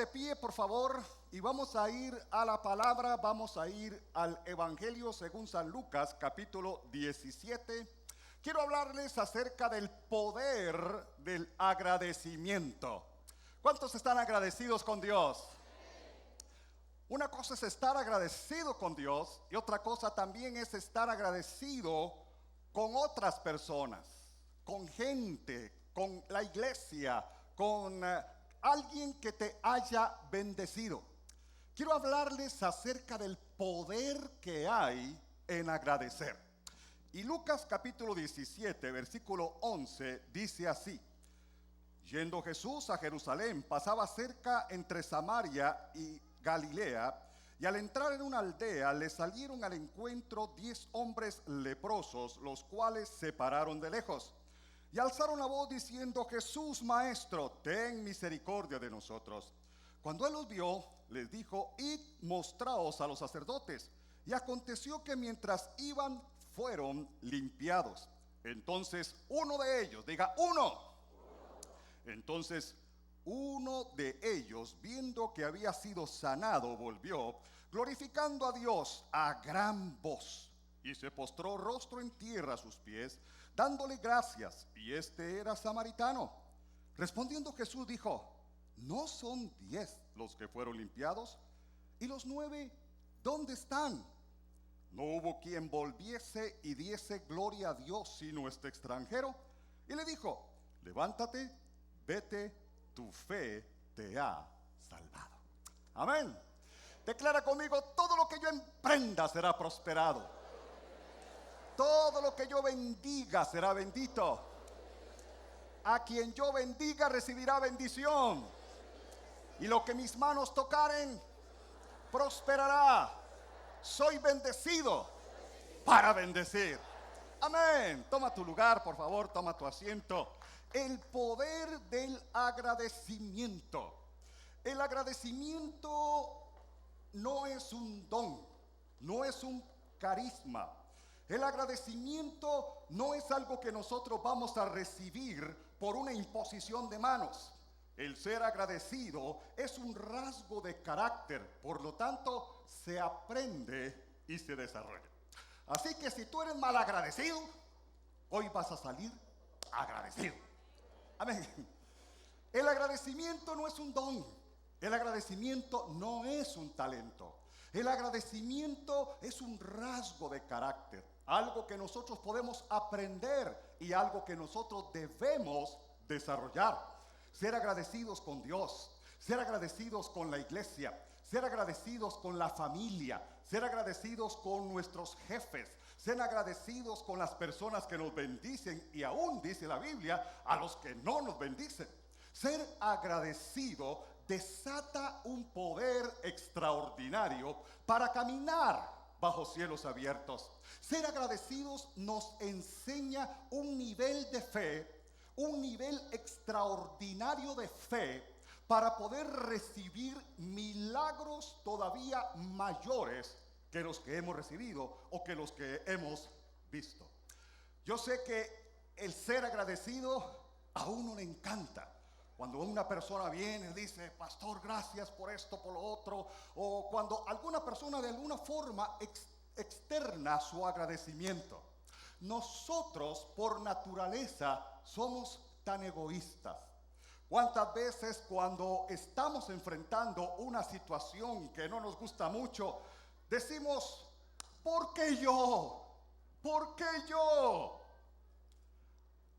de pie, por favor, y vamos a ir a la palabra, vamos a ir al Evangelio según San Lucas, capítulo 17. Quiero hablarles acerca del poder del agradecimiento. ¿Cuántos están agradecidos con Dios? Una cosa es estar agradecido con Dios y otra cosa también es estar agradecido con otras personas, con gente, con la iglesia, con alguien que te haya bendecido. Quiero hablarles acerca del poder que hay en agradecer. Y Lucas capítulo 17, versículo 11 dice así: Yendo Jesús a Jerusalén, pasaba cerca entre Samaria y Galilea, y al entrar en una aldea le salieron al encuentro 10 hombres leprosos, los cuales se pararon de lejos y alzaron la voz diciendo: Jesús, Maestro, ten misericordia de nosotros. Cuando él los vio, les dijo: Id, mostraos a los sacerdotes. Y aconteció que mientras iban, fueron limpiados. Entonces uno de ellos, diga uno. Entonces uno de ellos, viendo que había sido sanado, volvió, glorificando a Dios a gran voz, y se postró rostro en tierra a sus pies, dándole gracias, y este era samaritano. Respondiendo Jesús dijo: ¿no son 10 los que fueron limpiados? ¿Y los 9 dónde están? No hubo quien volviese y diese gloria a Dios sino este extranjero. Y le dijo: levántate, vete, tu fe te ha salvado. Amén. Declara conmigo: todo lo que yo emprenda será prosperado. Todo lo que yo bendiga será bendito. A quien yo bendiga recibirá bendición. Y lo que mis manos tocaren prosperará. Soy bendecido para bendecir. Amén. Toma tu lugar, por favor, toma tu asiento. El poder del agradecimiento. El agradecimiento no es un don, no es un carisma. El agradecimiento no es algo que nosotros vamos a recibir por una imposición de manos. El ser agradecido es un rasgo de carácter, por lo tanto se aprende y se desarrolla. Así que si tú eres mal agradecido, hoy vas a salir agradecido. Amén. El agradecimiento no es un don. El agradecimiento no es un talento. El agradecimiento es un rasgo de carácter, algo que nosotros podemos aprender y algo que nosotros debemos desarrollar. Ser agradecidos con Dios, ser agradecidos con la iglesia, ser agradecidos con la familia, ser agradecidos con nuestros jefes, ser agradecidos con las personas que nos bendicen y aún dice la Biblia a los que no nos bendicen. Ser agradecido desata un poder extraordinario para caminar bajo cielos abiertos. Ser agradecidos nos enseña un nivel de fe, un nivel extraordinario de fe para poder recibir milagros todavía mayores que los que hemos recibido o que los que hemos visto. Yo sé que el ser agradecido a uno le encanta. Cuando una persona viene y dice: pastor, gracias por esto, por lo otro, o cuando alguna persona de alguna forma externa su agradecimiento. Nosotros por naturaleza somos tan egoístas. ¿Cuántas veces cuando estamos enfrentando una situación que no nos gusta mucho, decimos: ¿por qué yo? ¿Por qué yo?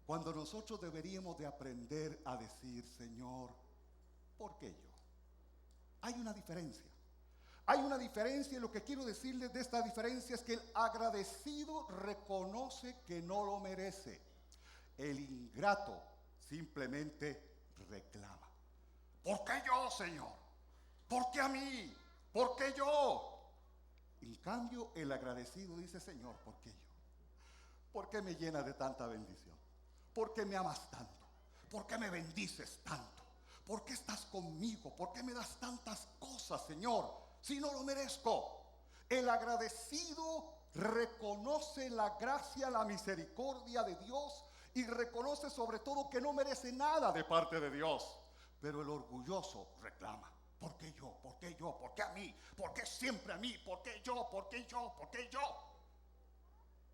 Cuando nosotros deberíamos de aprender a decir: Señor, ¿por qué yo? Hay una diferencia. Hay una diferencia y lo que quiero decirles de esta diferencia es que el agradecido reconoce que no lo merece. El ingrato simplemente reclama: ¿por qué yo, Señor? ¿Por qué a mí? ¿Por qué yo? En cambio, el agradecido dice: Señor, ¿por qué yo? ¿Por qué me llenas de tanta bendición? ¿Por qué me amas tanto? ¿Por qué me bendices tanto? ¿Por qué estás conmigo? ¿Por qué me das tantas cosas, Señor, si no lo merezco? El agradecido reconoce la gracia, la misericordia de Dios y reconoce sobre todo que no merece nada de parte de Dios. Pero el orgulloso reclama: ¿Por qué yo? ¿Por qué yo? ¿Por qué a mí? ¿Por qué siempre a mí? ¿Por qué yo? ¿Por qué yo? ¿Por qué yo?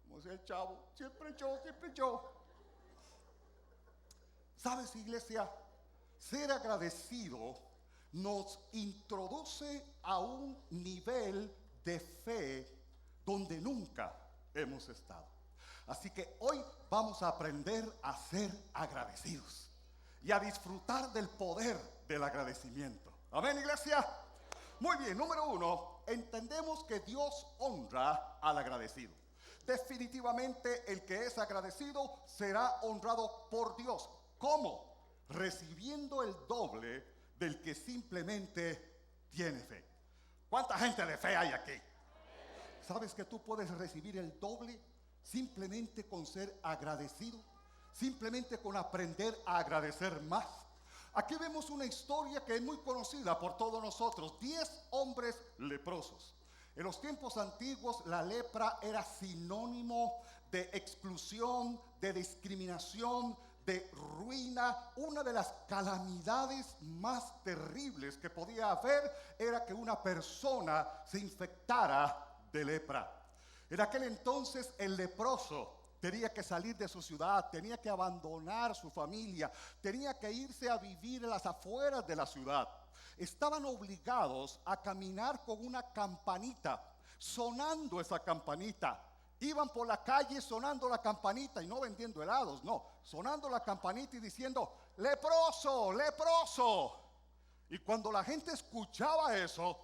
Como decía el chavo, siempre yo, siempre yo. ¿Sabes, iglesia? Ser agradecido nos introduce a un nivel de fe donde nunca hemos estado. Así que hoy vamos a aprender a ser agradecidos y a disfrutar del poder del agradecimiento. Amén, iglesia. Muy bien, número 1, entendemos que Dios honra al agradecido. Definitivamente el que es agradecido será honrado por Dios. ¿Cómo? Recibiendo el doble del que simplemente tiene fe. ¿Cuánta gente de fe hay aquí? ¿Sabes que tú puedes recibir el doble simplemente con ser agradecido? Simplemente con aprender a agradecer más. Aquí vemos una historia que es muy conocida por todos nosotros. 10 hombres leprosos. En los tiempos antiguos la lepra era sinónimo de exclusión, de discriminación, de ruina. Una de las calamidades más terribles que podía haber era que una persona se infectara de lepra. En aquel entonces el leproso tenía que salir de su ciudad, tenía que abandonar su familia, tenía que irse a vivir en las afueras de la ciudad. Estaban obligados a caminar con una campanita, sonando esa campanita. Iban por la calle sonando la campanita y no vendiendo helados, no, sonando la campanita y diciendo, leproso, leproso. Y cuando la gente escuchaba eso,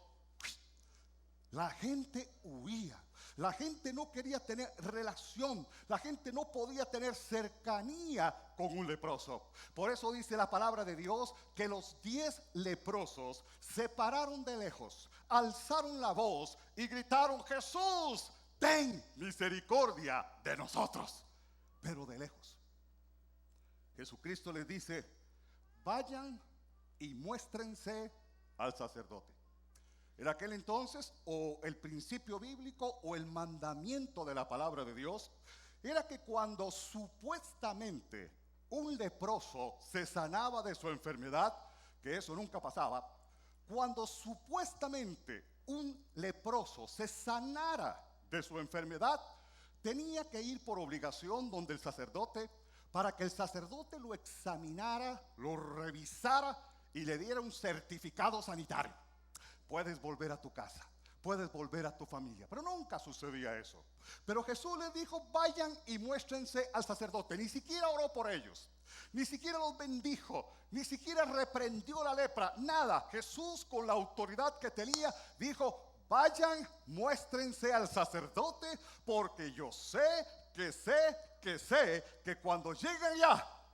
la gente huía. La gente no quería tener relación. La gente no podía tener cercanía con un leproso. Por eso dice la palabra de Dios que los 10 leprosos se pararon de lejos, alzaron la voz y gritaron, Jesús, ten misericordia de nosotros. Pero de lejos. Jesucristo les dice, vayan y muéstrense al sacerdote. En aquel entonces, o el principio bíblico o el mandamiento de la palabra de Dios, era que cuando supuestamente un leproso se sanaba de su enfermedad, que eso nunca pasaba, cuando supuestamente un leproso se sanara de su enfermedad, tenía que ir por obligación donde el sacerdote, para que el sacerdote lo examinara, lo revisara y le diera un certificado sanitario. Puedes volver a tu casa, puedes volver a tu familia, pero nunca sucedía eso. Pero Jesús les dijo, vayan y muéstrense al sacerdote. Ni siquiera oró por ellos, ni siquiera los bendijo, ni siquiera reprendió la lepra, nada. Jesús, con la autoridad que tenía, dijo, vayan, muéstrense al sacerdote, porque yo sé que cuando lleguen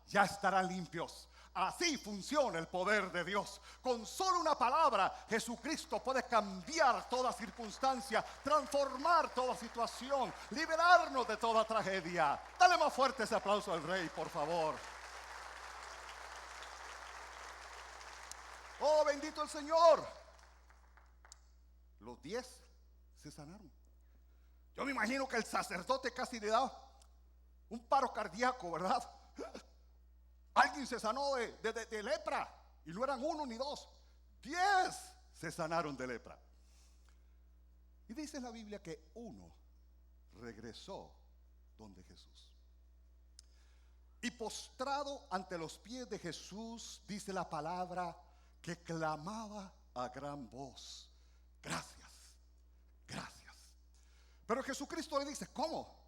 ya estarán limpios. Así funciona el poder de Dios. Con solo una palabra, Jesucristo puede cambiar toda circunstancia, transformar toda situación, liberarnos de toda tragedia. Dale más fuerte ese aplauso al Rey, por favor. Oh, bendito el Señor. Los 10 se sanaron. Yo me imagino que el sacerdote casi le da un paro cardíaco, ¿verdad? Alguien se sanó de lepra. Y no eran 1 ni 2, 10 se sanaron de lepra. Y dice la Biblia que uno regresó donde Jesús. Y postrado ante los pies de Jesús, dice la palabra, que clamaba a gran voz, gracias, gracias. Pero Jesucristo le dice, ¿cómo?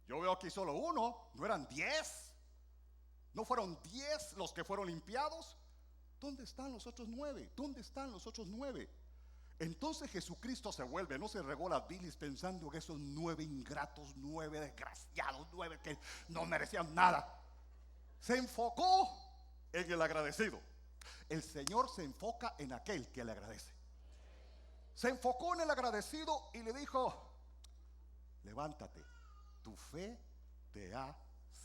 Yo veo aquí solo 1, no eran 10. ¿No fueron 10 los que fueron limpiados? ¿Dónde están los otros 9? ¿Dónde están los otros 9? Entonces Jesucristo se vuelve, no se regó las bilis pensando que esos 9 ingratos, 9 desgraciados, 9 que no merecían nada. Se enfocó en el agradecido. El Señor se enfoca en aquel que le agradece. Se enfocó en el agradecido y le dijo, levántate, tu fe te ha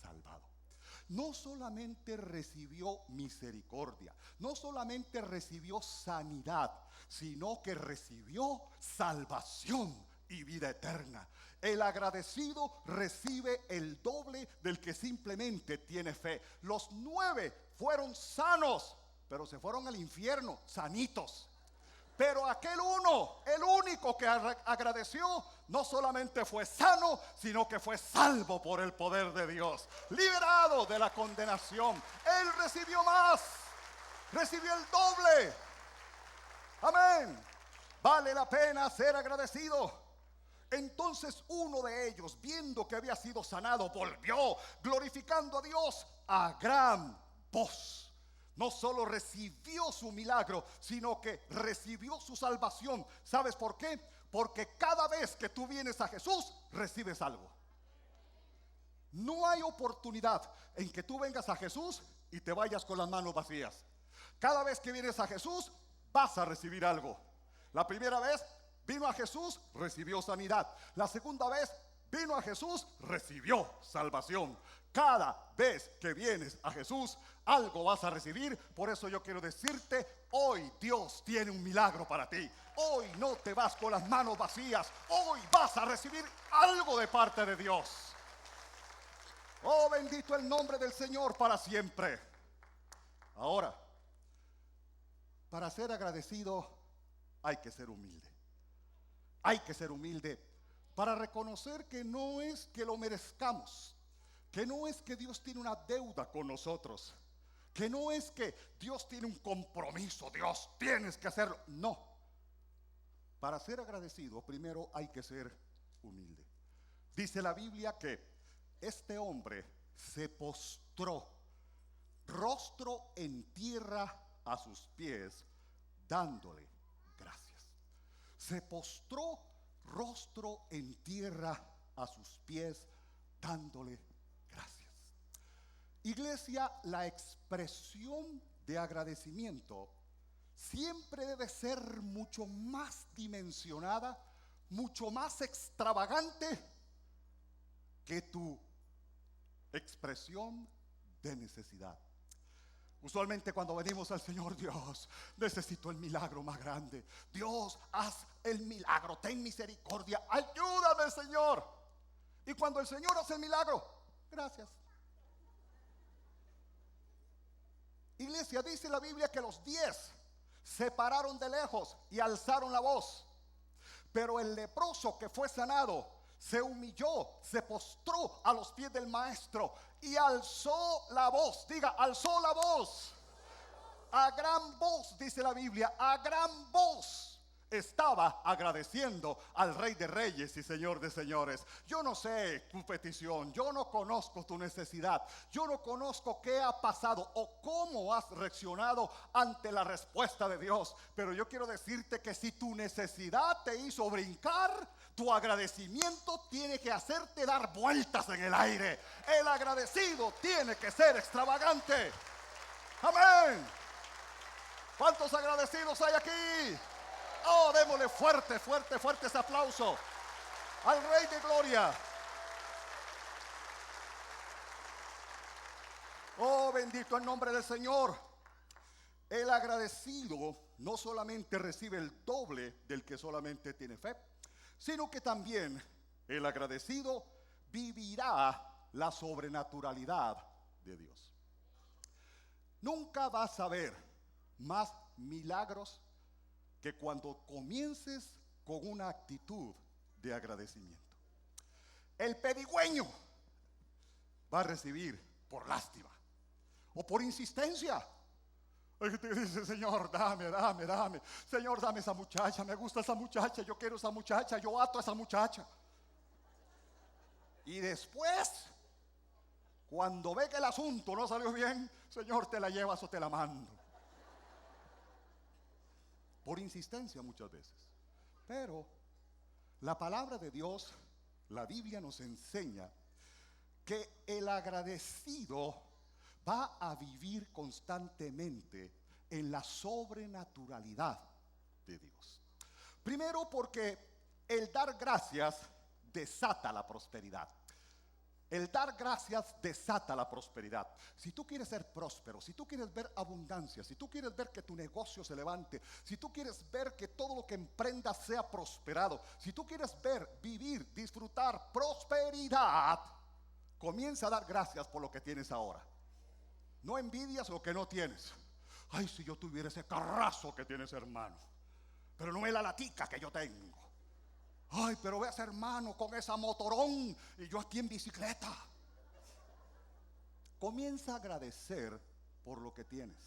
salvado. No solamente recibió misericordia, no solamente recibió sanidad, sino que recibió salvación y vida eterna. El agradecido recibe el doble del que simplemente tiene fe. Los 9 fueron sanos, pero se fueron al infierno sanitos. Pero aquel uno, el único que agradeció, no solamente fue sano, sino que fue salvo por el poder de Dios, liberado de la condenación. Él recibió más, recibió el doble. Amén. Vale la pena ser agradecido. Entonces uno de ellos, viendo que había sido sanado, volvió glorificando a Dios a gran voz. No solo recibió su milagro, sino que recibió su salvación. ¿Sabes por qué? Porque cada vez que tú vienes a Jesús, recibes algo. No hay oportunidad en que tú vengas a Jesús y te vayas con las manos vacías. Cada vez que vienes a Jesús, vas a recibir algo. La primera vez vino a Jesús, recibió sanidad. La segunda vez vino a Jesús, recibió salvación. Cada vez que vienes a Jesús, algo vas a recibir. Por eso yo quiero decirte, hoy Dios tiene un milagro para ti. Hoy no te vas con las manos vacías. Hoy vas a recibir algo de parte de Dios. Oh, bendito el nombre del Señor para siempre. Ahora, para ser agradecido hay que ser humilde. Hay que ser humilde para reconocer que no es que lo merezcamos, que no es que Dios tiene una deuda con nosotros, que no es que Dios tiene un compromiso, Dios tienes que hacerlo. No. Para ser agradecido, primero hay que ser humilde. Dice la Biblia que este hombre se postró, rostro en tierra a sus pies, dándole gracias. Se postró, rostro en tierra a sus pies, dándole gracias. Iglesia, la expresión de agradecimiento siempre debe ser mucho más dimensionada, mucho más extravagante que tu expresión de necesidad. Usualmente cuando venimos al Señor, Dios, necesito el milagro más grande. Dios, haz el milagro, ten misericordia, ayúdame, Señor. Y cuando el Señor hace el milagro, gracias. Iglesia, dice la Biblia que los 10 se pararon de lejos y alzaron la voz. Pero el leproso que fue sanado se humilló, se postró a los pies del maestro y alzó la voz. Diga, alzó la voz. A gran voz, dice la Biblia, a gran voz estaba agradeciendo al Rey de Reyes y Señor de Señores. Yo no sé tu petición, yo no conozco tu necesidad, yo no conozco qué ha pasado o cómo has reaccionado ante la respuesta de Dios, pero yo quiero decirte que si tu necesidad te hizo brincar, tu agradecimiento tiene que hacerte dar vueltas en el aire. El agradecido tiene que ser extravagante. Amén. ¿Cuántos agradecidos hay aquí? Oh, démosle fuerte, fuerte, fuerte ese aplauso al Rey de Gloria. Oh, bendito el nombre del Señor. El agradecido no solamente recibe el doble del que solamente tiene fe, sino que también el agradecido vivirá la sobrenaturalidad de Dios. Nunca vas a ver más milagros que cuando comiences con una actitud de agradecimiento. El pedigüeño va a recibir por lástima o por insistencia. El que te dice, Señor, dame. Señor, dame esa muchacha, me gusta esa muchacha, yo quiero esa muchacha, yo ato a esa muchacha. Y después, cuando ve que el asunto no salió bien, Señor, te la llevas o te la mando. Por insistencia muchas veces. Pero la palabra de Dios, la Biblia nos enseña que el agradecido va a vivir constantemente en la sobrenaturalidad de Dios. Primero porque el dar gracias desata la prosperidad. El dar gracias desata la prosperidad. Si tú quieres ser próspero, si tú quieres ver abundancia, si tú quieres ver que tu negocio se levante, si tú quieres ver que todo lo que emprendas sea prosperado, si tú quieres ver, vivir, disfrutar prosperidad, comienza a dar gracias por lo que tienes ahora. No envidias lo que no tienes. Ay, si yo tuviera ese carrazo que tienes, hermano. pero no es la latica que yo tengo. Ay, pero ve a ese hermano con esa motorón y yo aquí en bicicleta. Comienza a agradecer por lo que tienes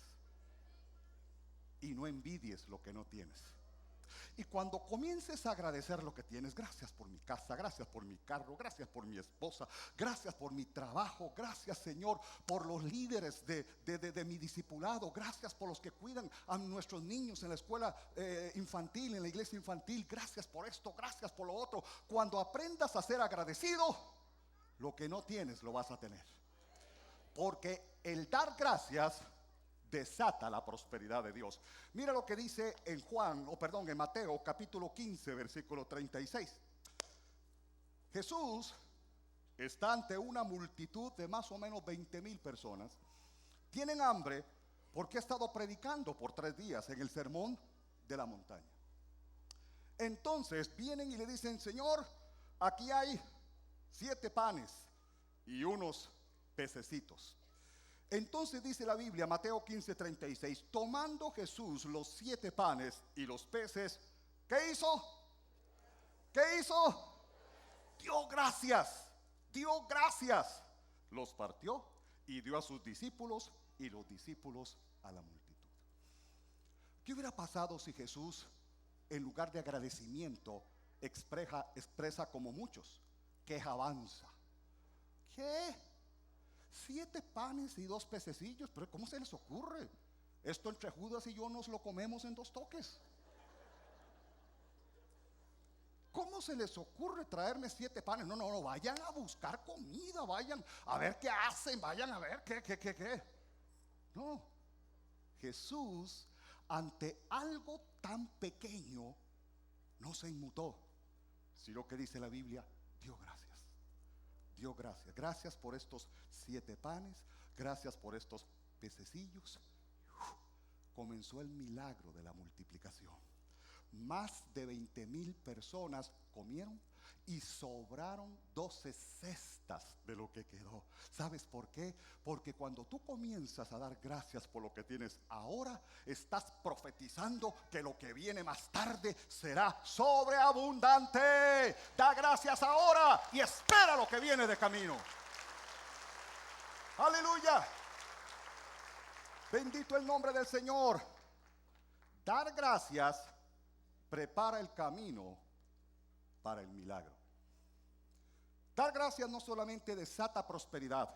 y no envidies lo que no tienes. Y cuando comiences a agradecer lo que tienes, gracias por mi casa, gracias por mi carro, gracias por mi esposa, gracias por mi trabajo, gracias Señor por los líderes de mi discipulado, gracias por los que cuidan a nuestros niños en la escuela infantil, en la iglesia infantil, gracias por esto, gracias por lo otro. Cuando aprendas a ser agradecido, lo que no tienes lo vas a tener. Porque el dar gracias desata la prosperidad de Dios. Mira lo que dice en Mateo capítulo 15 versículo 36. Jesús está ante una multitud de más o menos 20,000 personas. Tienen hambre porque ha estado predicando por 3 días en el sermón de la montaña. Entonces vienen y le dicen: Señor, aquí hay 7 panes y unos pececitos. Entonces dice la Biblia, Mateo 15:36, tomando Jesús los 7 panes y los peces, ¿qué hizo? ¿Qué hizo? Dio gracias, los partió y dio a sus discípulos y los discípulos a la multitud. ¿Qué hubiera pasado si Jesús, en lugar de agradecimiento, expresa como muchos, quejabanza? ¿Qué? 7 panes y 2 pececillos, pero ¿cómo se les ocurre? Esto entre Judas y yo nos lo comemos en 2 toques. ¿Cómo se les ocurre traerme 7 panes? No, vayan a buscar comida, vayan a ver qué hacen, vayan a ver qué. No, Jesús ante algo tan pequeño no se inmutó, sino que dice la Biblia, dio gracias. Dio gracias. Gracias por estos 7 panes. Gracias por estos pececillos. Comenzó el milagro de la multiplicación. Más de 20,000 personas comieron y sobraron 12 cestas de lo que quedó. ¿Sabes por qué? Porque cuando tú comienzas a dar gracias por lo que tienes ahora, estás profetizando que lo que viene más tarde será sobreabundante. Da gracias ahora y espera lo que viene de camino. Aleluya. Bendito el nombre del Señor. Dar gracias prepara el camino para el milagro. Dar gracias no solamente desata prosperidad,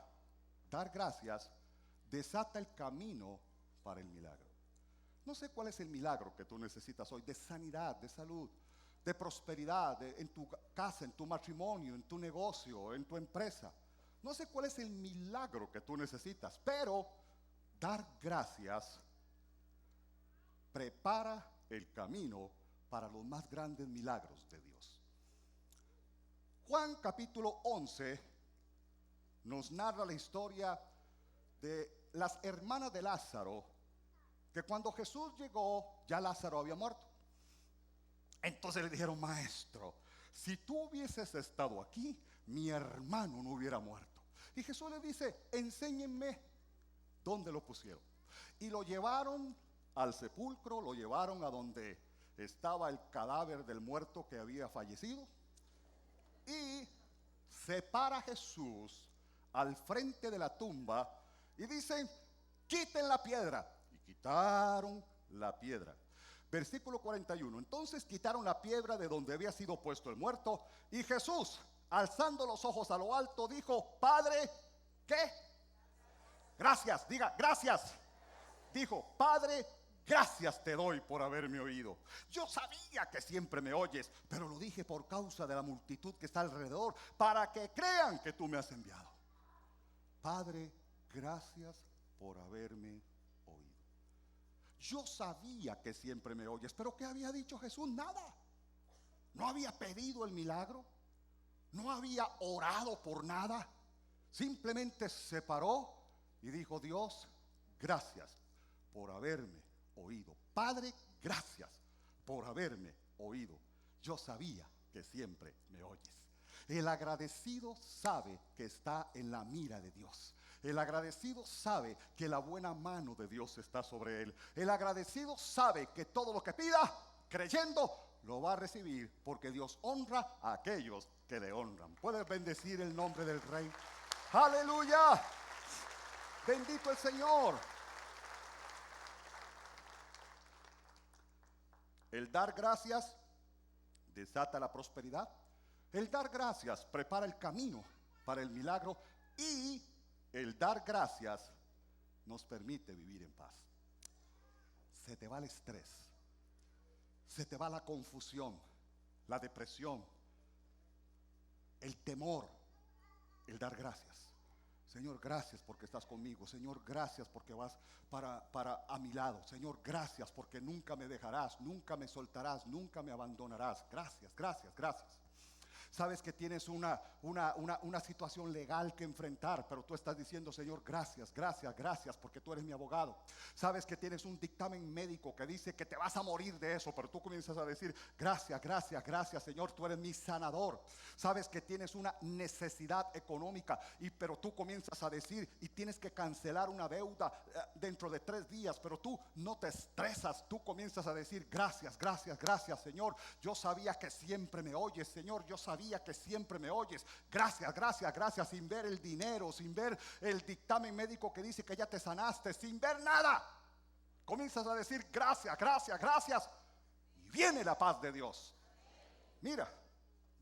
dar gracias desata el camino para el milagro. No sé cuál es el milagro que tú necesitas hoy, de sanidad, de salud, de prosperidad, en tu casa, en tu matrimonio, en tu negocio, en tu empresa. No sé cuál es el milagro que tú necesitas, pero dar gracias prepara el camino para los más grandes milagros de Dios. Juan capítulo 11 nos narra la historia de las hermanas de Lázaro, que cuando Jesús llegó ya Lázaro había muerto. Entonces le dijeron: maestro, si tú hubieses estado aquí, mi hermano no hubiera muerto. Y Jesús le dice: enséñenme dónde lo pusieron. Y lo llevaron al sepulcro, lo llevaron a donde estaba el cadáver del muerto que había fallecido. Y se para Jesús al frente de la tumba y dice: quiten la piedra. Y quitaron la piedra. Versículo 41. Entonces quitaron la piedra de donde había sido puesto el muerto. Y Jesús, alzando los ojos a lo alto, dijo: Padre, ¿qué? Gracias, diga gracias. Dijo: Padre, gracias te doy por haberme oído. Yo sabía que siempre me oyes, pero lo dije por causa de la multitud que está alrededor, para que crean que tú me has enviado. Padre, gracias por haberme oído. Yo sabía que siempre me oyes, pero ¿qué había dicho Jesús? Nada. No había pedido el milagro, no había orado por nada. Simplemente se paró y dijo: Dios, gracias por haberme oído. Padre, gracias por haberme oído. Yo sabía que siempre me oyes. El agradecido sabe que está en la mira de Dios. El agradecido sabe que la buena mano de Dios está sobre él. El agradecido sabe que todo lo que pida creyendo, lo va a recibir, porque Dios honra a aquellos que le honran. Puedes bendecir el nombre del Rey. Aleluya. Bendito el Señor. El dar gracias desata la prosperidad. El dar gracias prepara el camino para el milagro. Y el dar gracias nos permite vivir en paz. Se te va el estrés, se te va la confusión, la depresión, el temor, el dar gracias. Señor, gracias porque estás conmigo. Señor, gracias porque vas para a mi lado. Señor, gracias porque nunca me dejarás, nunca me soltarás, nunca me abandonarás. Gracias, gracias, gracias. Sabes que tienes una situación legal que enfrentar, pero tú estás diciendo, Señor, gracias, gracias, gracias, porque tú eres mi abogado. Sabes que tienes un dictamen médico que dice que te vas a morir de eso, pero tú comienzas a decir, gracias, gracias, gracias, Señor, tú eres mi sanador. Sabes que tienes una necesidad económica, pero tú comienzas a decir, y tienes que cancelar una deuda dentro de 3 días, pero tú no te estresas, tú comienzas a decir, gracias, gracias, gracias, Señor. Yo sabía que siempre me oyes, Señor, yo sabía que siempre me oyes. Gracias, gracias, gracias. Sin ver el dinero, sin ver el dictamen médico que dice que ya te sanaste, sin ver nada, comienzas a decir gracias, gracias, gracias, y viene la paz de Dios. Mira,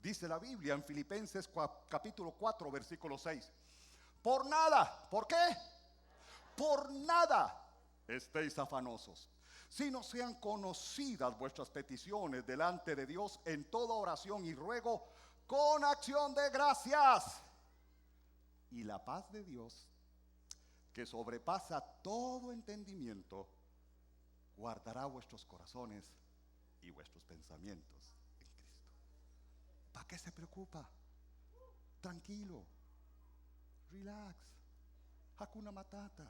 dice la Biblia en Filipenses capítulo 4 versículo 6: por nada, ¿por qué? Por nada estéis afanosos, sino sean conocidas vuestras peticiones delante de Dios en toda oración y ruego con acción de gracias. Y la paz de Dios, que sobrepasa todo entendimiento, guardará vuestros corazones y vuestros pensamientos en Cristo. ¿Para qué se preocupa? Tranquilo, relax, Hakuna Matata.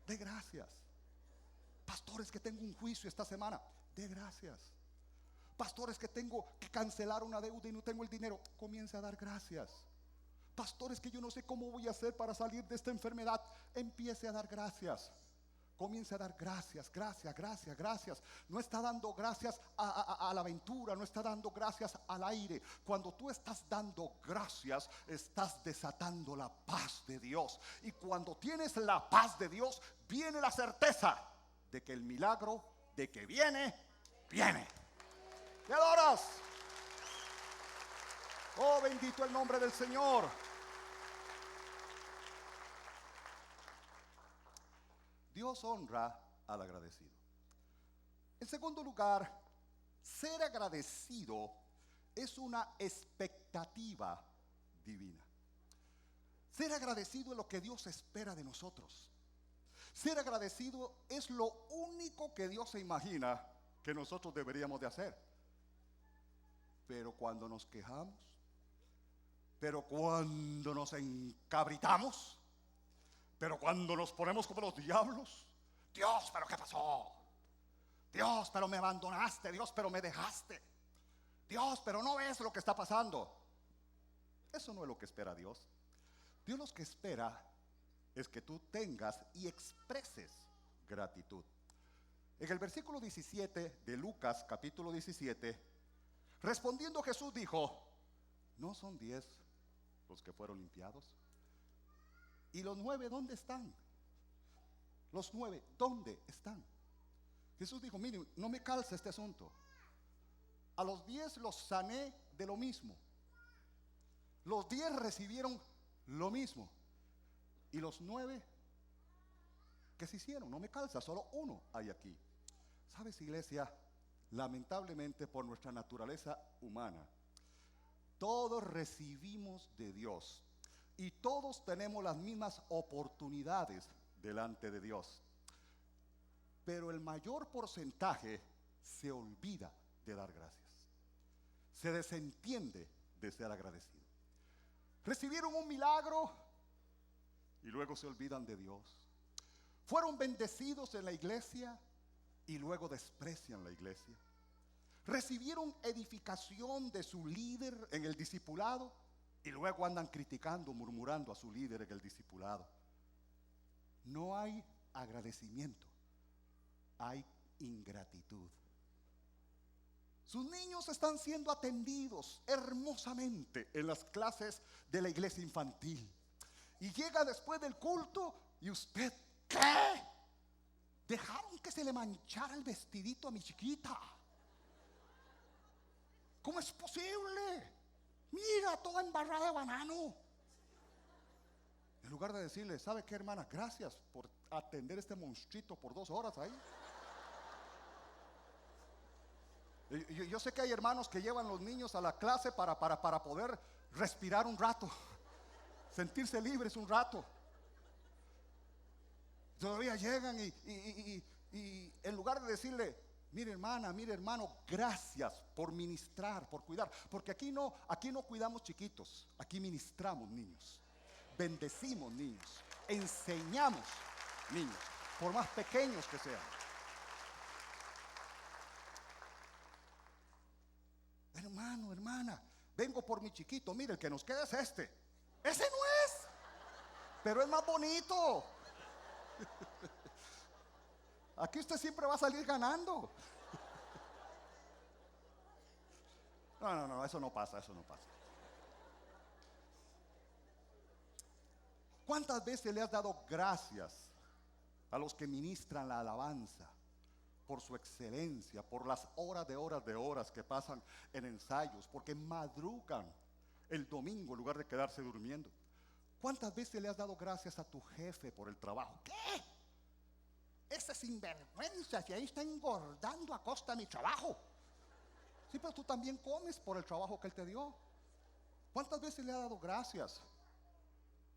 De gracias. Pastores, que tengo un juicio esta semana, de gracias. Pastores, que tengo que cancelar una deuda y no tengo el dinero, comience a dar gracias. Pastores, que yo no sé cómo voy a hacer para salir de esta enfermedad, empiece a dar gracias. Comience a dar gracias, gracias, gracias, gracias. No está dando gracias a la aventura, no está dando gracias al aire. Cuando tú estás dando gracias, estás desatando la paz de Dios. Y cuando tienes la paz de Dios, viene la certeza de que el milagro, de que viene, viene. ¿Te adoras? Oh, bendito el nombre del Señor. Dios honra al agradecido. En segundo lugar, ser agradecido es una expectativa divina. Ser agradecido es lo que Dios espera de nosotros. Ser agradecido es lo único que Dios se imagina que nosotros deberíamos de hacer. Pero cuando nos quejamos, pero cuando nos encabritamos, pero cuando nos ponemos como los diablos, Dios, pero ¿qué pasó? Dios, pero me abandonaste. Dios, pero me dejaste. Dios, pero no ves lo que está pasando. Eso no es lo que espera Dios. Dios lo que espera es que tú tengas y expreses gratitud. En el versículo 17 de Lucas capítulo 17, respondiendo Jesús dijo, ¿no son 10 los que fueron limpiados? ¿Y los 9 dónde están? Los 9, ¿dónde están? Jesús dijo, miren, no me calza este asunto. A los 10 los sané de lo mismo. Los 10 recibieron lo mismo. Y los 9, ¿qué se hicieron? No me calza, solo uno hay aquí. ¿Sabes, iglesia? Lamentablemente, por nuestra naturaleza humana, todos recibimos de Dios y todos tenemos las mismas oportunidades delante de Dios. Pero el mayor porcentaje se olvida de dar gracias. Se desentiende de ser agradecido. Recibieron un milagro y luego se olvidan de Dios. Fueron bendecidos en la iglesia y luego desprecian la iglesia. Recibieron edificación de su líder en el discipulado y luego andan criticando, murmurando a su líder en el discipulado. No hay agradecimiento, hay ingratitud. Sus niños están siendo atendidos hermosamente en las clases de la iglesia infantil. Y llega después del culto y usted, ¿qué? Dejaron que se le manchara el vestidito a mi chiquita. ¿Cómo es posible? Mira, toda embarrada de banano. En lugar de decirle, ¿sabe qué, hermana? Gracias por atender este monstruito por 2 horas ahí. Yo sé que hay hermanos que llevan los niños a la clase para poder respirar un rato, sentirse libres un rato. Todavía llegan y en lugar de decirle, mire hermana, mire hermano, gracias por ministrar, por cuidar. Porque aquí no cuidamos chiquitos, aquí ministramos niños, bendecimos niños, enseñamos niños, por más pequeños que sean. Hermano, hermana, vengo por mi chiquito. Mire, el que nos queda es este. Ese no es, pero es más bonito. Aquí usted siempre va a salir ganando. No, eso no pasa. ¿Cuántas veces le has dado gracias a los que ministran la alabanza? Por su excelencia, por las horas que pasan en ensayos, porque madrugan el domingo en lugar de quedarse durmiendo. ¿Cuántas veces le has dado gracias a tu jefe por el trabajo? ¿Qué? Ese sinvergüenza, si ahí está engordando a costa de mi trabajo. Sí, pero tú también comes por el trabajo que él te dio. ¿Cuántas veces le has dado gracias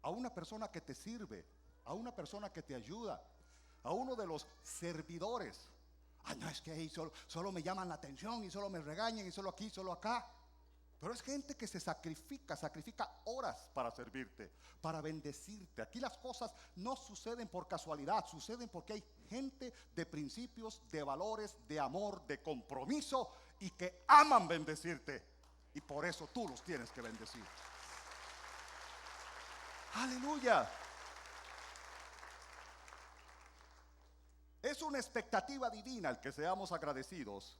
a una persona que te sirve, a una persona que te ayuda, a uno de los servidores? No, es que ahí solo me llaman la atención y solo me regañan y solo aquí, solo acá. Pero es gente que se sacrifica horas para servirte, para bendecirte. Aquí las cosas no suceden por casualidad, suceden porque hay gente de principios, de valores, de amor, de compromiso y que aman bendecirte. Y por eso tú los tienes que bendecir. Aleluya. Es una expectativa divina el que seamos agradecidos,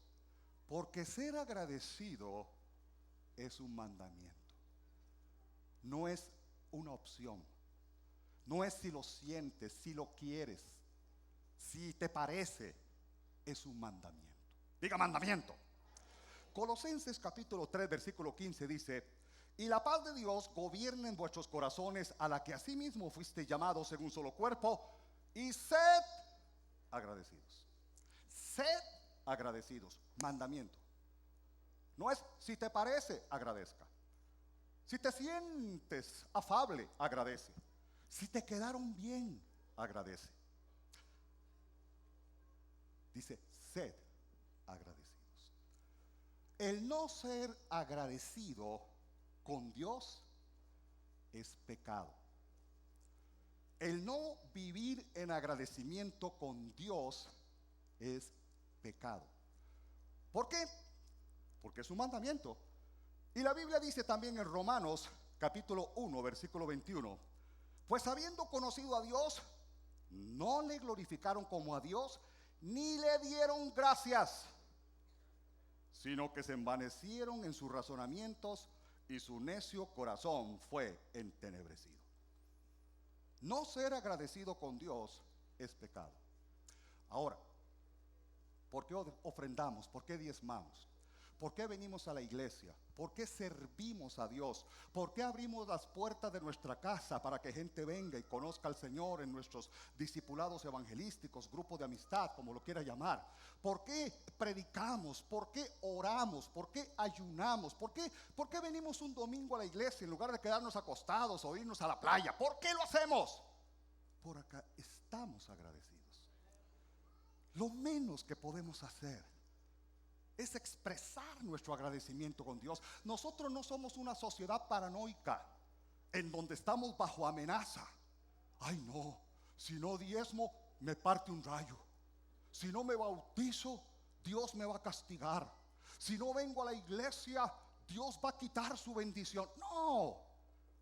porque ser agradecido es un mandamiento. No es una opción. No es si lo sientes, si lo quieres, si te parece. Es un mandamiento. Diga mandamiento. Colosenses capítulo 3 versículo 15 dice: y la paz de Dios gobierna en vuestros corazones, a la que asimismo fuiste llamados en un solo cuerpo, y sed agradecidos. Sed agradecidos. Mandamiento. No es si te parece, agradezca. Si te sientes afable, agradece. Si te quedaron bien, agradece. Dice, sed agradecidos. El no ser agradecido con Dios es pecado. El no vivir en agradecimiento con Dios es pecado. ¿Por qué? Porque es un mandamiento. Y la Biblia dice también en Romanos capítulo 1 versículo 21: pues habiendo conocido a Dios, no le glorificaron como a Dios, ni le dieron gracias, sino que se envanecieron en sus razonamientos, y su necio corazón fue entenebrecido. No ser agradecido con Dios es pecado. Ahora, ¿por qué ofrendamos? ¿Por qué diezmamos? ¿Por qué venimos a la iglesia? ¿Por qué servimos a Dios? ¿Por qué abrimos las puertas de nuestra casa para que gente venga y conozca al Señor en nuestros discipulados evangelísticos, grupos de amistad, como lo quiera llamar? ¿Por qué predicamos? ¿Por qué oramos? ¿Por qué ayunamos? ¿Por qué venimos un domingo a la iglesia en lugar de quedarnos acostados o irnos a la playa? ¿Por qué lo hacemos? Por acá estamos agradecidos. Lo menos que podemos hacer es expresar nuestro agradecimiento con Dios. Nosotros no somos una sociedad paranoica en donde estamos bajo amenaza. Ay no, si no diezmo me parte un rayo. Si no me bautizo, Dios me va a castigar. Si no vengo a la iglesia, Dios va a quitar su bendición. No,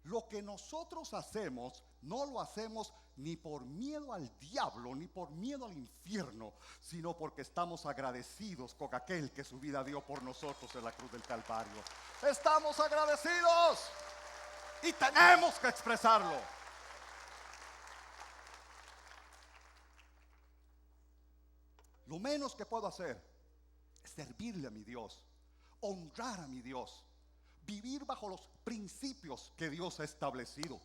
Lo que nosotros hacemos, no lo hacemos ni por miedo al diablo, ni por miedo al infierno, sino porque estamos agradecidos con aquel que su vida dio por nosotros en la cruz del Calvario. Estamos agradecidos y tenemos que expresarlo. Lo menos que puedo hacer es servirle a mi Dios, honrar a mi Dios, vivir bajo los principios que Dios ha establecido,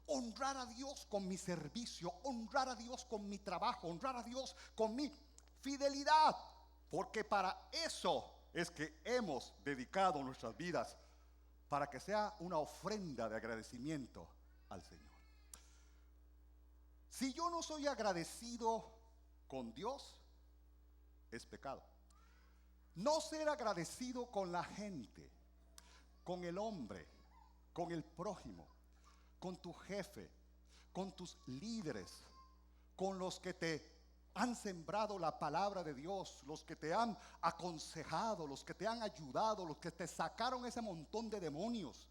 honrar a Dios con mi servicio, honrar a Dios con mi trabajo, honrar a Dios con mi fidelidad, porque para eso es que hemos dedicado nuestras vidas, para que sea una ofrenda de agradecimiento al Señor. Si yo no soy agradecido con Dios, es pecado. No ser agradecido con la gente, con el hombre, con el prójimo, con tu jefe, con tus líderes, con los que te han sembrado la palabra de Dios, los que te han aconsejado, los que te han ayudado, los que te sacaron ese montón de demonios,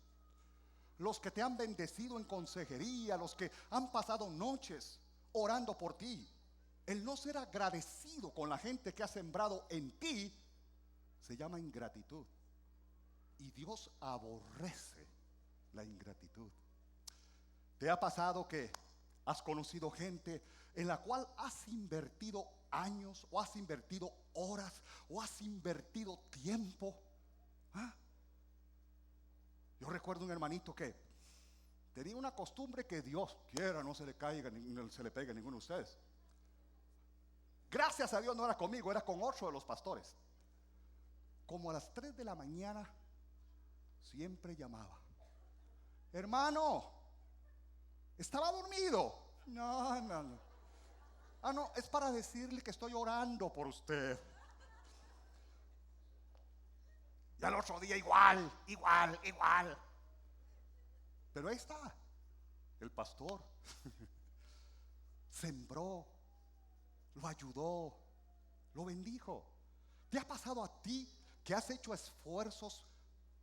los que te han bendecido en consejería, los que han pasado noches orando por ti. El no ser agradecido con la gente que ha sembrado en ti se llama ingratitud. Y Dios aborrece la ingratitud. ¿Te ha pasado que has conocido gente en la cual has invertido años, o has invertido horas, o has invertido tiempo? ¿Ah? Yo recuerdo un hermanito que tenía una costumbre que Dios quiera no se le caiga, no se le pegue a ninguno de ustedes. Gracias a Dios no era conmigo, era con 8 de los pastores. Como a las 3 de la mañana siempre llamaba: hermano, estaba dormido. No. Ah, no, es para decirle que estoy orando por usted. Y al otro día igual. Pero ahí está, el pastor sembró, lo ayudó, lo bendijo. ¿Te ha pasado a ti que has hecho esfuerzos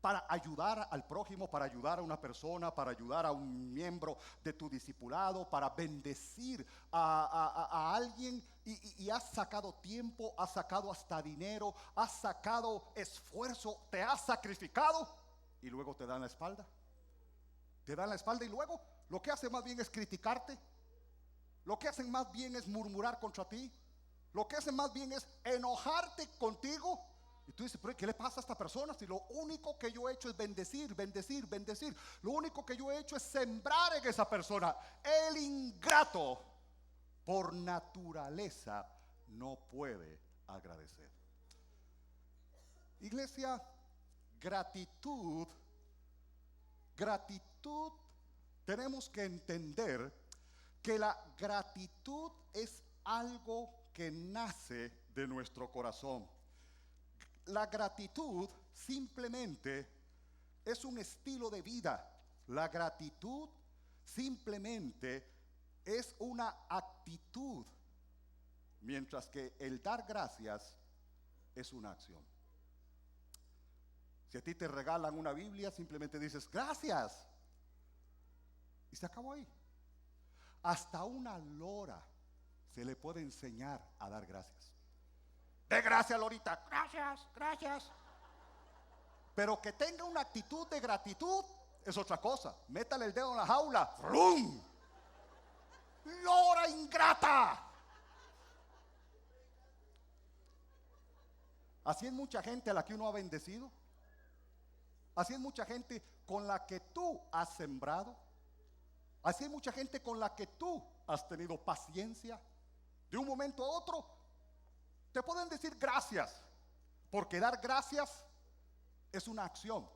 para ayudar al prójimo, para ayudar a una persona, para ayudar a un miembro de tu discipulado, para bendecir a alguien, y has sacado tiempo, has sacado hasta dinero, has sacado esfuerzo, te has sacrificado y luego te dan la espalda? Te dan la espalda y luego lo que hacen más bien es criticarte, lo que hacen más bien es murmurar contra ti, lo que hacen más bien es enojarte contigo. Y tú dices: pero ¿qué le pasa a esta persona? Si lo único que yo he hecho es bendecir. Lo único que yo he hecho es sembrar en esa persona. El ingrato, por naturaleza, no puede agradecer. Iglesia, gratitud, tenemos que entender que la gratitud es algo que nace de nuestro corazón. La gratitud simplemente es un estilo de vida. La gratitud simplemente es una actitud, mientras que el dar gracias es una acción. Si a ti te regalan una Biblia, simplemente dices gracias y se acabó ahí. Hasta una lora se le puede enseñar a dar gracias. De gracias, Lorita. Gracias. Pero que tenga una actitud de gratitud es otra cosa. Métale el dedo en la jaula. ¡Rum! ¡Lora ingrata! Así es mucha gente a la que uno ha bendecido. Así es mucha gente con la que tú has sembrado. Así es mucha gente con la que tú has tenido paciencia. De un momento a otro te pueden decir gracias, porque dar gracias es una acción.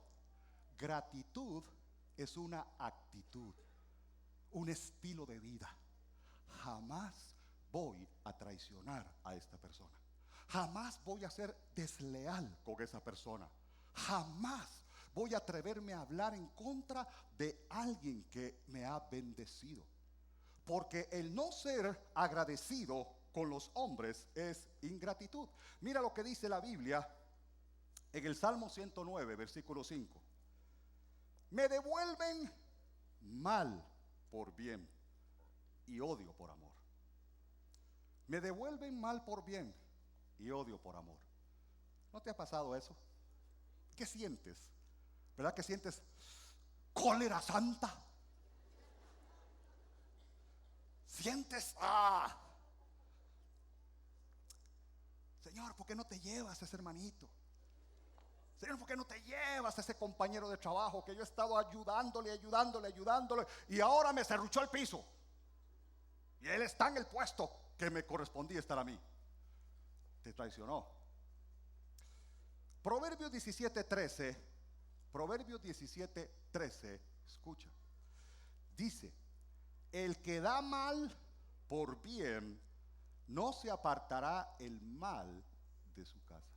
Gratitud es una actitud, un estilo de vida. Jamás voy a traicionar a esta persona. Jamás voy a ser desleal con esa persona. Jamás voy a atreverme a hablar en contra de alguien que me ha bendecido. Porque el no ser agradecido con los hombres es ingratitud. Mira lo que dice la Biblia en el Salmo 109, versículo 5. Me devuelven mal por bien y odio por amor. Me devuelven mal por bien y odio por amor. ¿No te ha pasado eso? ¿Qué sientes? ¿Verdad que sientes cólera santa? Sientes, Señor, ¿por qué no te llevas a ese hermanito? Señor, ¿por qué no te llevas a ese compañero de trabajo que yo he estado ayudándole y ahora me serruchó el piso? Y él está en el puesto que me correspondía estar a mí. Te traicionó. Proverbios 17:13, Proverbios 17:13, escucha. Dice, el que da mal por bien, no se apartará el mal de su casa.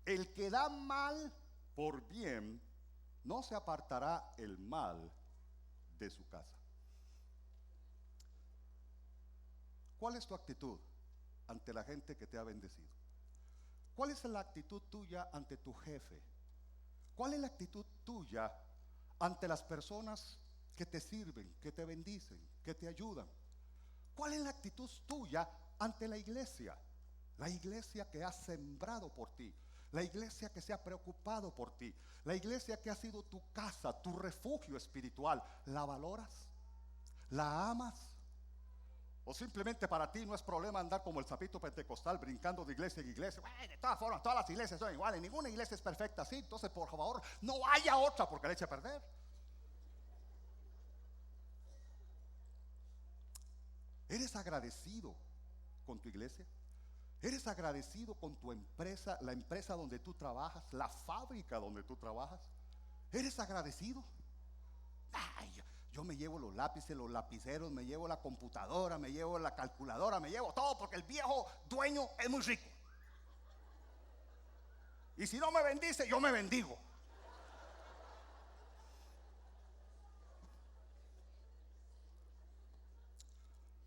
El que da mal por bien, no se apartará el mal de su casa. ¿Cuál es tu actitud ante la gente que te ha bendecido? ¿Cuál es la actitud tuya ante tu jefe? ¿Cuál es la actitud tuya ante las personas que te sirven, que te bendicen, que te ayudan? ¿Cuál es la actitud tuya ante la iglesia? La iglesia que ha sembrado por ti, la iglesia que se ha preocupado por ti, la iglesia que ha sido tu casa, tu refugio espiritual. ¿La valoras? ¿La amas? ¿O simplemente para ti no es problema andar como el sapito pentecostal, brincando de iglesia en iglesia? De todas formas, todas las iglesias son iguales, ninguna iglesia es perfecta así, entonces por favor no haya otra porque la eche a perder. ¿Eres agradecido con tu iglesia? ¿Eres agradecido con tu empresa, la empresa donde tú trabajas, la fábrica donde tú trabajas? ¿Eres agradecido? Yo me llevo los lápices, los lapiceros, me llevo la computadora, me llevo la calculadora, me llevo todo porque el viejo dueño es muy rico. Y si no me bendice, yo me bendigo.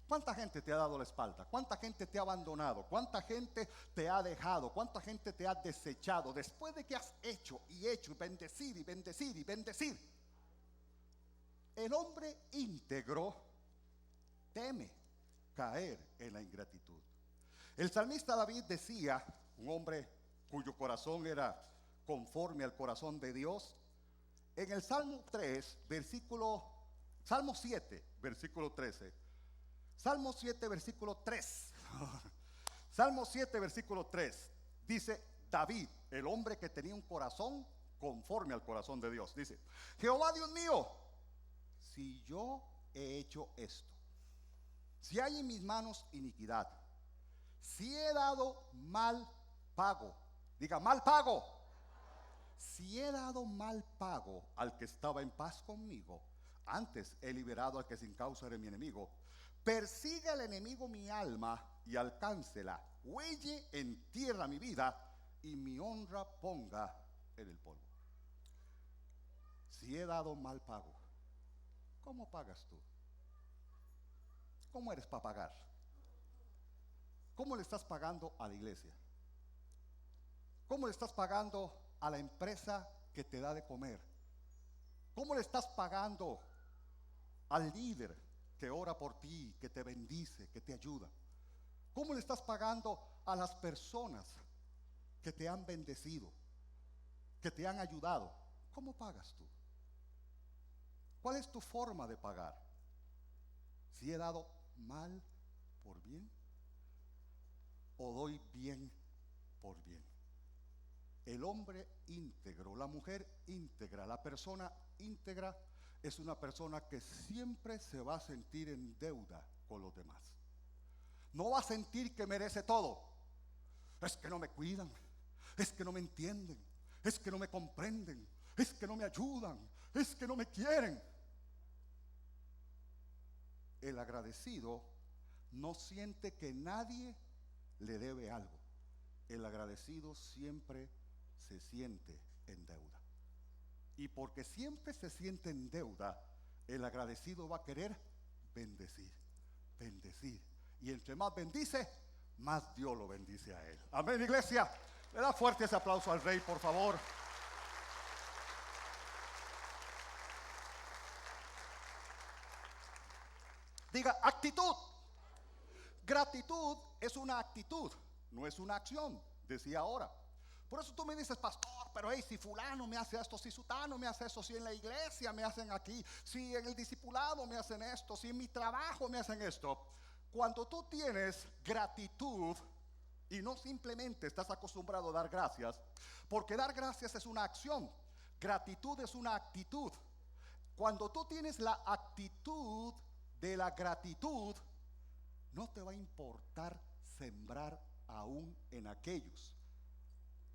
¿Cuánta gente te ha dado la espalda? ¿Cuánta gente te ha abandonado? ¿Cuánta gente te ha dejado? ¿Cuánta gente te ha desechado? Después de que has hecho y bendecir y bendecir y bendecir. El hombre íntegro teme caer en la ingratitud. El salmista David decía, un hombre cuyo corazón era conforme al corazón de Dios, en el Salmo 7, versículo 13. Salmo 7, versículo 3. Salmo 7, versículo 3. Dice David, el hombre que tenía un corazón conforme al corazón de Dios. Dice, Jehová Dios mío, si yo he hecho esto, si hay en mis manos iniquidad, si he dado mal pago, diga mal pago, si he dado mal pago al que estaba en paz conmigo, antes he liberado al que sin causa era mi enemigo. Persiga el enemigo mi alma y alcáncela, huelle en tierra mi vida y mi honra ponga en el polvo. Si he dado mal pago, ¿cómo pagas tú? ¿Cómo eres para pagar? ¿Cómo le estás pagando a la iglesia? ¿Cómo le estás pagando a la empresa que te da de comer? ¿Cómo le estás pagando al líder que ora por ti, que te bendice, que te ayuda? ¿Cómo le estás pagando a las personas que te han bendecido, que te han ayudado? ¿Cómo pagas tú? ¿Cuál es tu forma de pagar? ¿Si he dado mal por bien o doy bien por bien? El hombre íntegro, la mujer íntegra, la persona íntegra es una persona que siempre se va a sentir en deuda con los demás. No va a sentir que merece todo. Es que no me cuidan, es que no me entienden, es que no me comprenden, es que no me ayudan, es que no me quieren. El agradecido no siente que nadie le debe algo. El agradecido siempre se siente en deuda. Y porque siempre se siente en deuda, el agradecido va a querer bendecir, bendecir. Y entre más bendice, más Dios lo bendice a él. Amén, iglesia. Le da fuerte ese aplauso al Rey, por favor. Diga actitud. Gratitud es una actitud, no es una acción, decía ahora. Por eso tú me dices, pastor, pero hey, si fulano me hace esto, si sutano me hace esto, si en la iglesia me hacen aquí, si en el discipulado me hacen esto, si en mi trabajo me hacen esto. Cuando tú tienes gratitud y no simplemente estás acostumbrado a dar gracias, porque dar gracias es una acción, gratitud es una actitud. Cuando tú tienes la actitud de la gratitud, no te va a importar sembrar aún en aquellos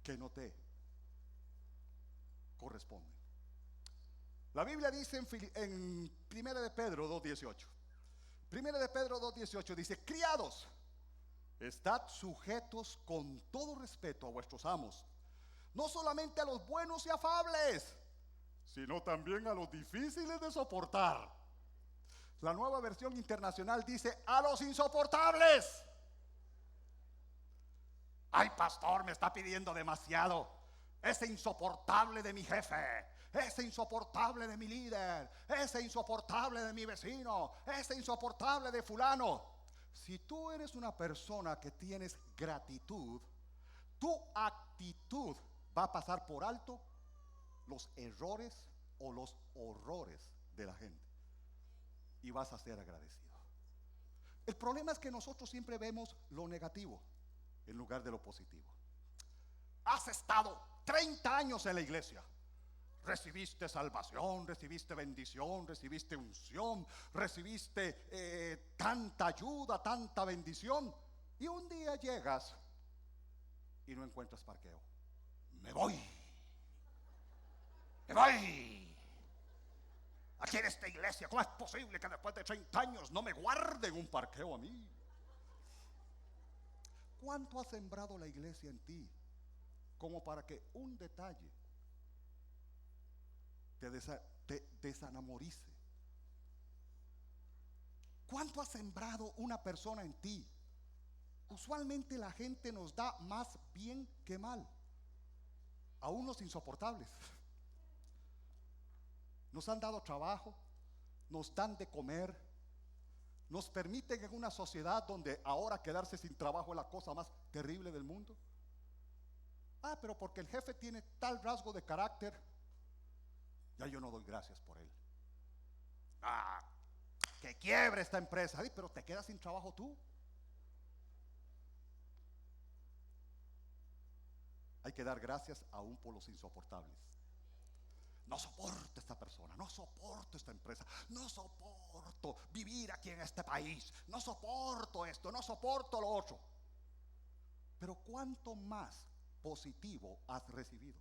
que no te corresponden. La Biblia dice en 1 de Pedro 2:18. 1 de Pedro 2:18 dice: criados, estad sujetos con todo respeto a vuestros amos, no solamente a los buenos y afables, sino también a los difíciles de soportar. La Nueva Versión Internacional dice: a los insoportables. Ay, pastor, me está pidiendo demasiado. Ese insoportable de mi jefe, ese insoportable de mi líder, ese insoportable de mi vecino, ese insoportable de fulano. Si tú eres una persona que tienes gratitud, tu actitud va a pasar por alto los errores o los horrores de la gente y vas a ser agradecido. El problema es que nosotros siempre vemos lo negativo en lugar de lo positivo. Has estado 30 años en la iglesia, recibiste salvación, recibiste bendición, recibiste unción, recibiste tanta ayuda, tanta bendición, y un día llegas y no encuentras parqueo. Me voy aquí en esta iglesia. ¿Cómo es posible que después de 30 años no me guarden un parqueo a mí? ¿Cuánto ha sembrado la iglesia en ti como para que un detalle te desenamorice? ¿Cuánto ha sembrado una persona en ti? Usualmente la gente nos da más bien que mal, aún los insoportables. Nos han dado trabajo, nos dan de comer, nos permiten en una sociedad donde ahora quedarse sin trabajo es la cosa más terrible del mundo. Ah, pero porque el jefe tiene tal rasgo de carácter, ya yo no doy gracias por él. Ah, que quiebre esta empresa. Ay, pero te quedas sin trabajo tú. Hay que dar gracias aún por los insoportables. No soporto esta persona, no soporto esta empresa, no soporto vivir aquí en este país, no soporto esto, no soporto lo otro. Pero ¿cuánto más positivo has recibido?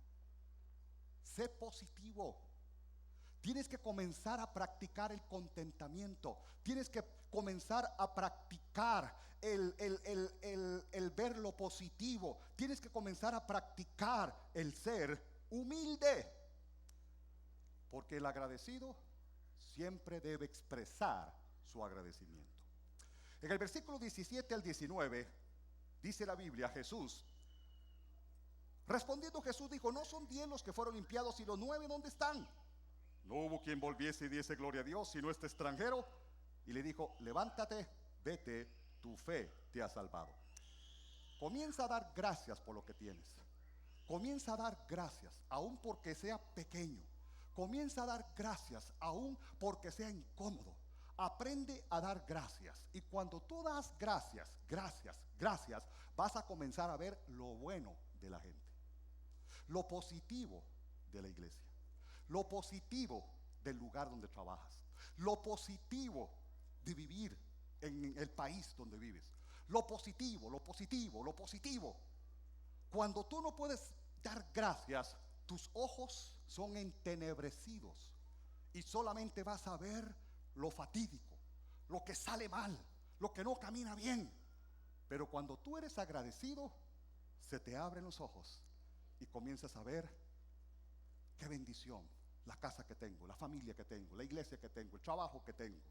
Sé positivo. Tienes que comenzar a practicar el contentamiento. Tienes que comenzar a practicar el ver lo positivo. Tienes que comenzar a practicar el ser humilde. Porque el agradecido siempre debe expresar su agradecimiento. En el versículo 17 al 19 dice la Biblia: Jesús, respondiendo Jesús dijo: ¿no son 10 los que fueron limpiados y los 9 dónde están? No hubo quien volviese y diese gloria a Dios sino este extranjero. Y le dijo: levántate, vete, tu fe te ha salvado. Comienza a dar gracias por lo que tienes. Comienza a dar gracias, aun porque sea pequeño. Comienza a dar gracias, aun porque sea incómodo. Aprende a dar gracias. Y cuando tú das gracias, vas a comenzar a ver lo bueno de la gente, lo positivo de la iglesia, lo positivo del lugar donde trabajas, lo positivo de vivir en el país donde vives, lo positivo. Cuando tú no puedes dar gracias, tus ojos son entenebrecidos y solamente vas a ver lo fatídico, lo que sale mal, lo que no camina bien. Pero cuando tú eres agradecido, se te abren los ojos y comienzas a ver qué bendición, la casa que tengo, la familia que tengo, la iglesia que tengo, el trabajo que tengo.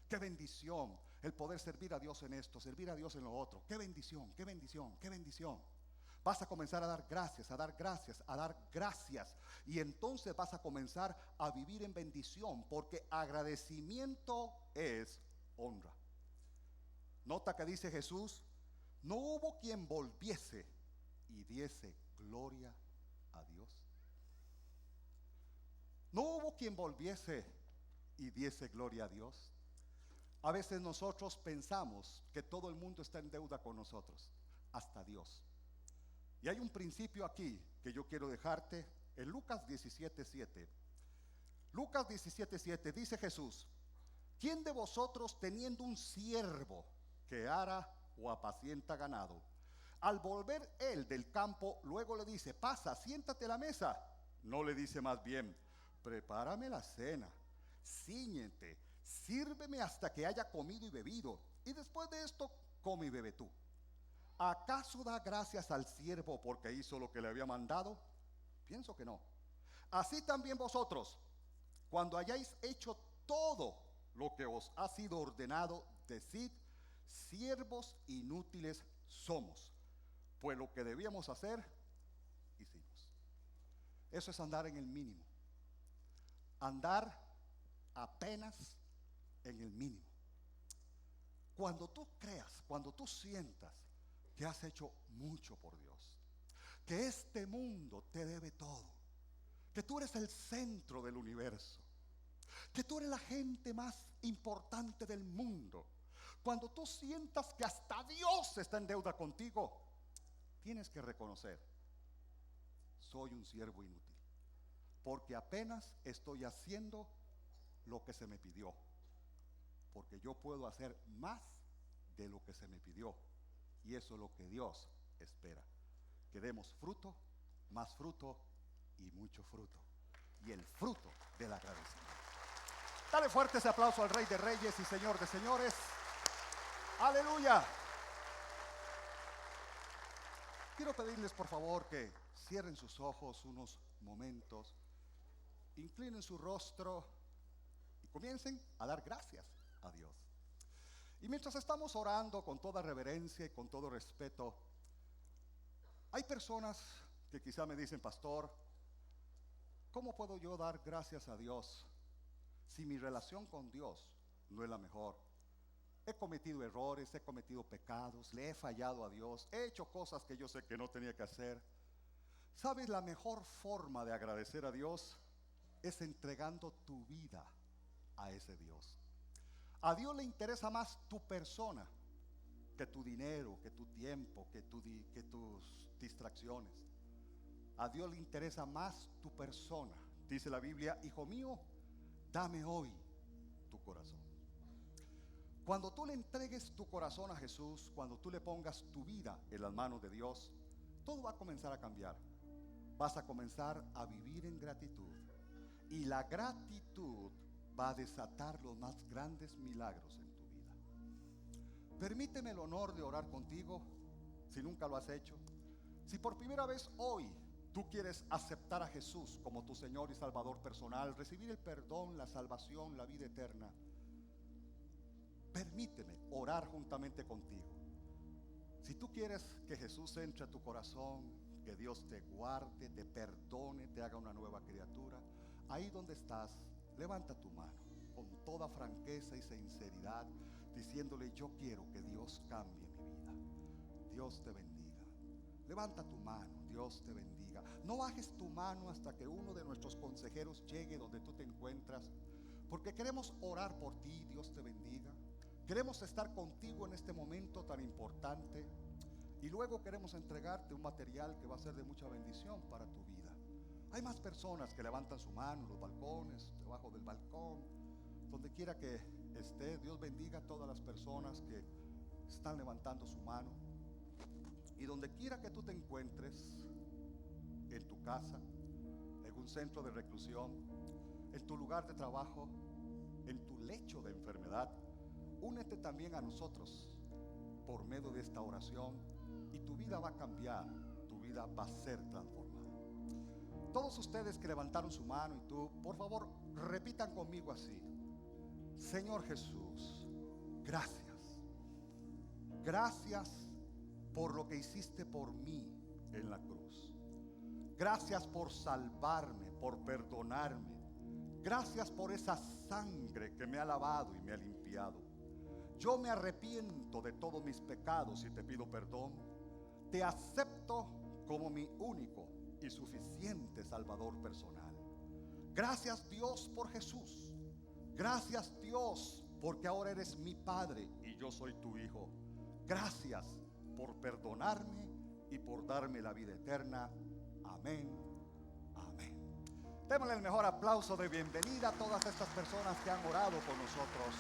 Qué bendición el poder servir a Dios en esto, servir a Dios en lo otro. Qué bendición. Vas a comenzar a dar gracias, a dar gracias, a dar gracias. Y entonces vas a comenzar a vivir en bendición, porque agradecimiento es honra. Nota que dice Jesús, no hubo quien volviese y diese gloria a Dios. No hubo quien volviese y diese gloria a Dios. A veces nosotros pensamos que todo el mundo está en deuda con nosotros, hasta Dios. Y hay un principio aquí que yo quiero dejarte en Lucas 17:7. Lucas 17:7 dice Jesús, ¿quién de vosotros teniendo un siervo que ara o apacienta ganado, al volver él del campo, luego le dice, pasa, siéntate a la mesa? No le dice más bien, prepárame la cena, cíñete, sírveme hasta que haya comido y bebido, y después de esto come y bebe tú. ¿Acaso da gracias al siervo porque hizo lo que le había mandado? Pienso que no. Así también vosotros, cuando hayáis hecho todo lo que os ha sido ordenado, decid, siervos inútiles somos, pues lo que debíamos hacer, hicimos. Eso es andar en el mínimo. Andar apenas en el mínimo. Cuando tú creas, cuando tú sientas que has hecho mucho por Dios, que este mundo te debe todo, que tú eres el centro del universo, que tú eres la gente más importante del mundo, cuando tú sientas que hasta Dios está en deuda contigo, tienes que reconocer, soy un siervo inútil, porque apenas estoy haciendo lo que se me pidió, porque yo puedo hacer más de lo que se me pidió, y eso es lo que Dios espera, que demos fruto, más fruto y mucho fruto, y el fruto del agradecimiento. Dale fuerte ese aplauso al Rey de Reyes y Señor de Señores. Aleluya. Quiero pedirles por favor que cierren sus ojos unos momentos, inclinen su rostro y comiencen a dar gracias a Dios. Y mientras estamos orando con toda reverencia y con todo respeto, hay personas que quizá me dicen, pastor, ¿cómo puedo yo dar gracias a Dios si mi relación con Dios no es la mejor? He cometido errores, he cometido pecados, le he fallado a Dios, he hecho cosas que yo sé que no tenía que hacer. ¿Sabes? La mejor forma de agradecer a Dios es entregando tu vida a ese Dios. A Dios le interesa más tu persona que tu dinero, que tu tiempo, que tus distracciones. A Dios le interesa más tu persona. Dice la Biblia, hijo mío, dame hoy tu corazón. Cuando tú le entregues tu corazón a Jesús, cuando tú le pongas tu vida en las manos de Dios, todo va a comenzar a cambiar. Vas a comenzar a vivir en gratitud. Y la gratitud va a desatar los más grandes milagros en tu vida. Permíteme el honor de orar contigo, si nunca lo has hecho. Si por primera vez hoy tú quieres aceptar a Jesús como tu Señor y Salvador personal, recibir el perdón, la salvación, la vida eterna, permíteme orar juntamente contigo. Si tú quieres que Jesús entre a tu corazón, que Dios te guarde, te perdone, te haga una nueva criatura, ahí donde estás, levanta tu mano con toda franqueza y sinceridad, diciéndole, yo quiero que Dios cambie mi vida. Dios te bendiga. Levanta tu mano, Dios te bendiga. No bajes tu mano hasta que uno de nuestros consejeros llegue donde tú te encuentras, porque queremos orar por ti. Dios te bendiga. Queremos estar contigo en este momento tan importante, y luego queremos entregarte un material que va a ser de mucha bendición para tu vida. Hay más personas que levantan su mano en los balcones, debajo del balcón, donde quiera que esté. Dios bendiga a todas las personas que están levantando su mano. Y donde quiera que tú te encuentres, en tu casa, en un centro de reclusión, en tu lugar de trabajo, en tu lecho de enfermedad, únete también a nosotros por medio de esta oración y tu vida va a cambiar, tu vida va a ser transformada. Todos ustedes que levantaron su mano y tú, por favor, repitan conmigo así: Señor Jesús, gracias. Gracias por lo que hiciste por mí en la cruz. Gracias por salvarme, por perdonarme. Gracias por esa sangre que me ha lavado y me ha limpiado. Yo me arrepiento de todos mis pecados y te pido perdón. Te acepto como mi único y suficiente Salvador personal. Gracias, Dios, por Jesús. Gracias, Dios, porque ahora eres mi Padre y yo soy tu Hijo. Gracias por perdonarme y por darme la vida eterna. Amén. Amén. Démosle el mejor aplauso de bienvenida a todas estas personas que han orado por nosotros.